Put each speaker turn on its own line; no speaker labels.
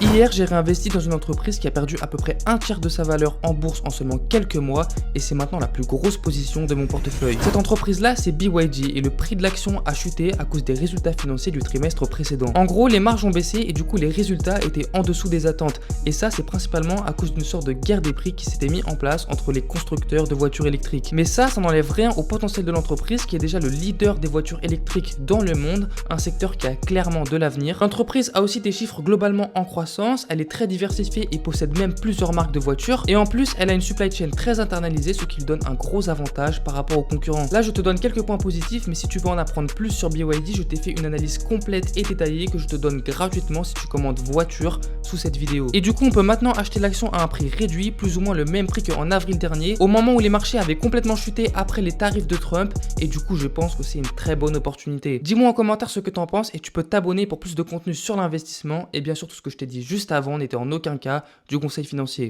Hier, j'ai réinvesti dans une entreprise qui a perdu à peu près un tiers de sa valeur en bourse en seulement quelques mois et c'est maintenant la plus grosse position de mon portefeuille. Cette entreprise-là, c'est BYD et le prix de l'action a chuté à cause des résultats financiers du trimestre précédent. En gros, les marges ont baissé et du coup, les résultats étaient en dessous des attentes. Et ça, c'est principalement à cause d'une sorte de guerre des prix qui s'était mise en place entre les constructeurs de voitures électriques. Mais ça n'enlève rien au potentiel de l'entreprise qui est déjà le leader des voitures électriques dans le monde, un secteur qui a clairement de l'avenir. L'entreprise a aussi des chiffres globalement en croissance, elle est très diversifiée et possède même plusieurs marques de voitures et en plus elle a une supply chain très internalisée, ce qui lui donne un gros avantage par rapport aux concurrents. Là je te donne quelques points positifs, mais si tu veux en apprendre plus sur BYD, je t'ai fait une analyse complète et détaillée que je te donne gratuitement si tu commandes voiture sous cette vidéo. Et du coup on peut maintenant acheter l'action à un prix réduit, plus ou moins le même prix qu'en avril dernier, au moment où les marchés avaient complètement chuté après les tarifs de Trump, et du coup je pense que c'est une très bonne opportunité. Dis-moi en commentaire ce que t'en penses et tu peux t'abonner pour plus de contenu sur l'investissement, et bien sûr tout ce que je t'ai dit juste avant n'était en aucun cas du conseil financier.